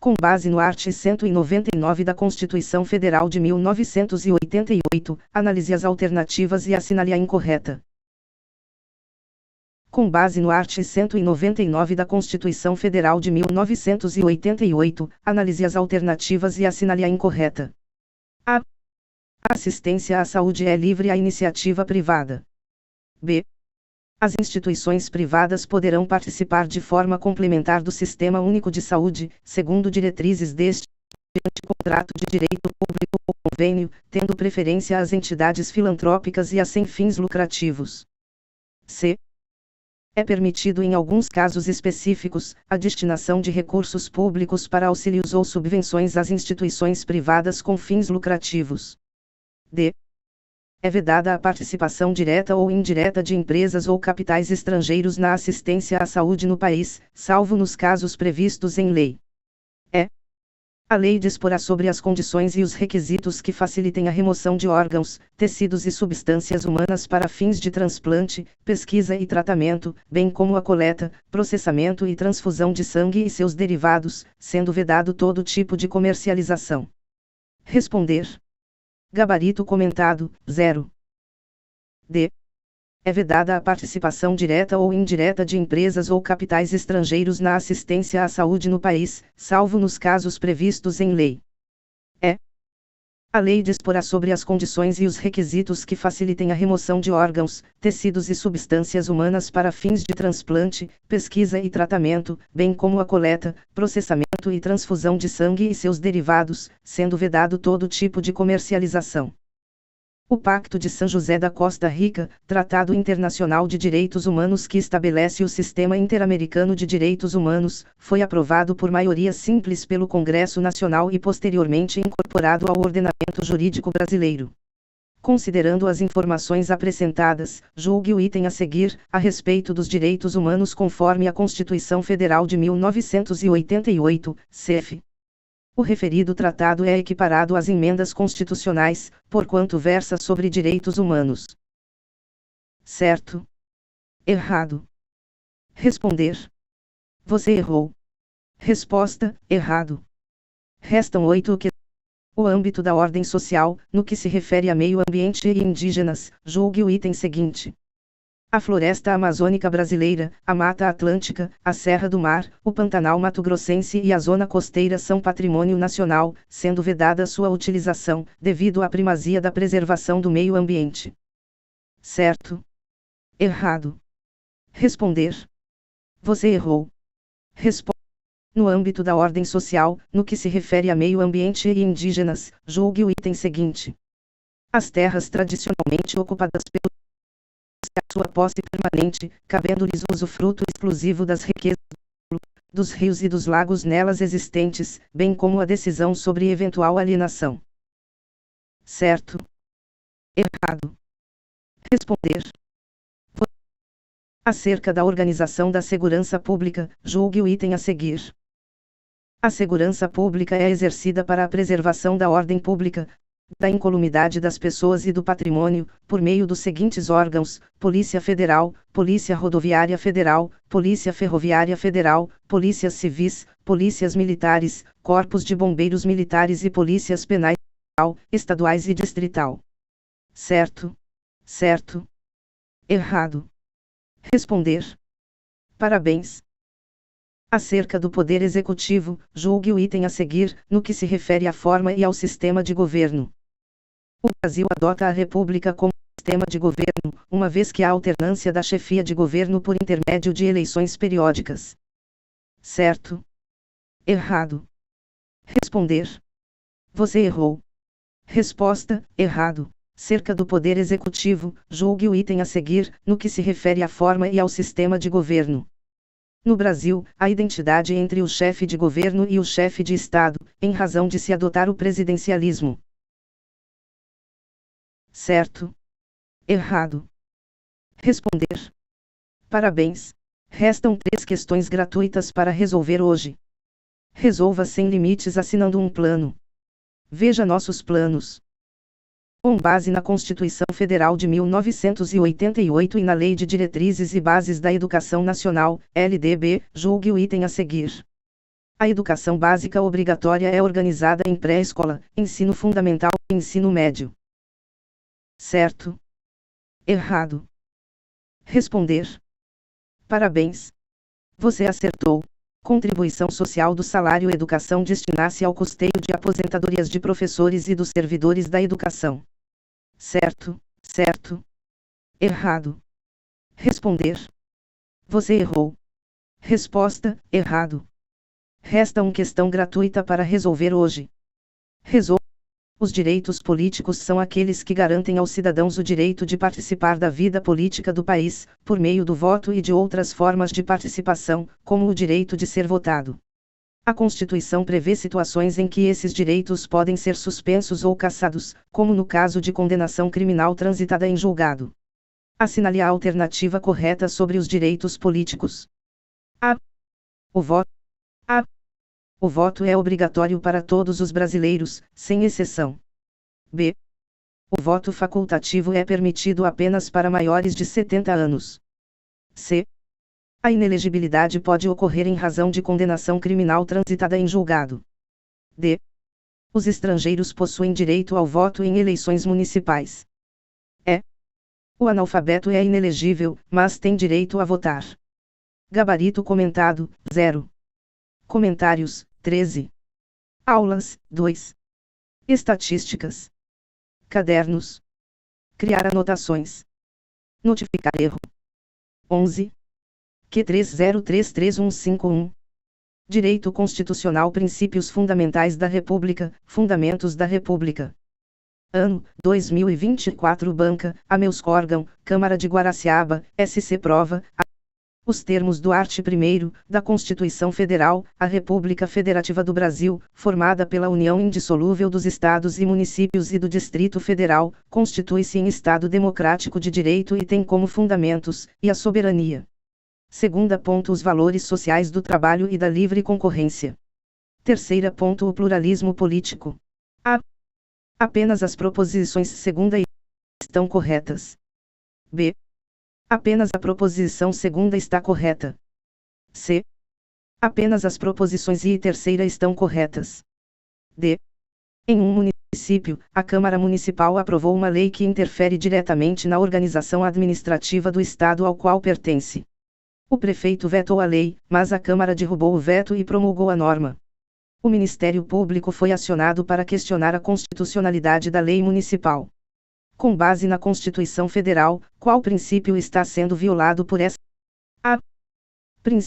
Com base no art. 199 da Constituição Federal de 1988, analise as alternativas e assinale a incorreta. Com base no art. 199 da Constituição Federal de 1988, analise as alternativas e assinale a incorreta. A assistência à saúde é livre à iniciativa privada. B. As instituições privadas poderão participar de forma complementar do Sistema Único de Saúde, segundo diretrizes deste contrato de direito público ou convênio, tendo preferência às entidades filantrópicas e a sem fins lucrativos. C. É permitido em alguns casos específicos, a destinação de recursos públicos para auxílios ou subvenções às instituições privadas com fins lucrativos. D. É vedada a participação direta ou indireta de empresas ou capitais estrangeiros na assistência à saúde no país, salvo nos casos previstos em lei. E. A lei disporá sobre as condições e os requisitos que facilitem a remoção de órgãos, tecidos e substâncias humanas para fins de transplante, pesquisa e tratamento, bem como a coleta, processamento e transfusão de sangue e seus derivados, sendo vedado todo tipo de comercialização. Responder. Gabarito comentado, 0. D. É vedada a participação direta ou indireta de empresas ou capitais estrangeiros na assistência à saúde no país, salvo nos casos previstos em lei. E. A lei disporá sobre as condições e os requisitos que facilitem a remoção de órgãos, tecidos e substâncias humanas para fins de transplante, pesquisa e tratamento, bem como a coleta, processamento e transfusão de sangue e seus derivados, sendo vedado todo tipo de comercialização. O Pacto de São José da Costa Rica, Tratado Internacional de Direitos Humanos que estabelece o Sistema Interamericano de Direitos Humanos, foi aprovado por maioria simples pelo Congresso Nacional e posteriormente incorporado ao ordenamento jurídico brasileiro. Considerando as informações apresentadas, julgue o item a seguir, a respeito dos direitos humanos conforme a Constituição Federal de 1988, CF. O referido tratado é equiparado às emendas constitucionais, porquanto versa sobre direitos humanos. Certo. Errado. Responder. Você errou. Resposta: errado. Restam 8 que. O âmbito da ordem social, no que se refere a meio ambiente e indígenas, julgue o item seguinte. A floresta amazônica brasileira, a Mata Atlântica, a Serra do Mar, o Pantanal Mato-Grossense e a Zona Costeira são patrimônio nacional, sendo vedada sua utilização, devido à primazia da preservação do meio ambiente. Certo. Errado. Responder. Você errou. Resposta. No âmbito da ordem social, no que se refere a meio ambiente e indígenas, julgue o item seguinte. As terras tradicionalmente ocupadas pelo sua posse permanente, cabendo-lhes o usufruto exclusivo das riquezas dos rios e dos lagos nelas existentes, bem como a decisão sobre eventual alienação. Certo. Errado. Responder. Acerca da organização da segurança pública, julgue o item a seguir. A segurança pública é exercida para a preservação da ordem pública, da incolumidade das pessoas e do patrimônio, por meio dos seguintes órgãos: Polícia Federal, Polícia Rodoviária Federal, Polícia Ferroviária Federal, Polícias Civis, Polícias Militares, Corpos de Bombeiros Militares e Polícias Penais estaduais e distrital. Certo. Certo. Errado. Responder. Parabéns. Acerca do Poder Executivo, julgue o item a seguir, no que se refere à forma e ao sistema de governo. O Brasil adota a República como sistema de governo, uma vez que há alternância da chefia de governo por intermédio de eleições periódicas. Certo. Errado. Responder. Você errou. Resposta: errado. Acerca do Poder Executivo, julgue o item a seguir, no que se refere à forma e ao sistema de governo. No Brasil, a identidade entre o chefe de governo e o chefe de Estado, em razão de se adotar o presidencialismo. Certo. Errado. Responder. Parabéns. Restam 3 questões gratuitas para resolver hoje. Resolva sem limites assinando um plano. Veja nossos planos. Com base na Constituição Federal de 1988 e na Lei de Diretrizes e Bases da Educação Nacional, LDB, julgue o item a seguir. A educação básica obrigatória é organizada em pré-escola, ensino fundamental e ensino médio. Certo? Errado? Responder. Parabéns. Você acertou. Contribuição social do salário educação destina-se ao custeio de aposentadorias de professores e dos servidores da educação. Certo, certo. Errado. Responder. Você errou. Resposta: errado. Resta uma questão gratuita para resolver hoje. Resolva. Os direitos políticos são aqueles que garantem aos cidadãos o direito de participar da vida política do país, por meio do voto e de outras formas de participação, como o direito de ser votado. A Constituição prevê situações em que esses direitos podem ser suspensos ou cassados, como no caso de condenação criminal transitada em julgado. Assinale a alternativa correta sobre os direitos políticos. A. O voto. A. O voto é obrigatório para todos os brasileiros, sem exceção. B. O voto facultativo é permitido apenas para maiores de 70 anos. C. A inelegibilidade pode ocorrer em razão de condenação criminal transitada em julgado. D. Os estrangeiros possuem direito ao voto em eleições municipais. E. O analfabeto é inelegível, mas tem direito a votar. Gabarito comentado, 0. Comentários, 13. Aulas, 2. Estatísticas. Cadernos. Criar anotações. Notificar erro. 11. Q30333151. Direito Constitucional Princípios Fundamentais da República, Fundamentos da República. Ano, 2024 Banca, Amelscorgão, Câmara de Guaraciaba, SC Prova. Os termos do art. 1º, da Constituição Federal, a República Federativa do Brasil, formada pela união indissolúvel dos Estados e municípios e do Distrito Federal, constitui-se em Estado democrático de direito e tem como fundamentos, e a soberania. Segunda ponto os valores sociais do trabalho e da livre concorrência. Terceira ponto o pluralismo político. A. Apenas as proposições segunda e estão corretas. B. Apenas a proposição segunda está correta. C. Apenas as proposições I e terceira estão corretas. D. Em um município, a Câmara Municipal aprovou uma lei que interfere diretamente na organização administrativa do Estado ao qual pertence. O prefeito vetou a lei, mas a Câmara derrubou o veto e promulgou a norma. O Ministério Público foi acionado para questionar a constitucionalidade da lei municipal. Com base na Constituição Federal, qual princípio está sendo violado por essa? A. Princípio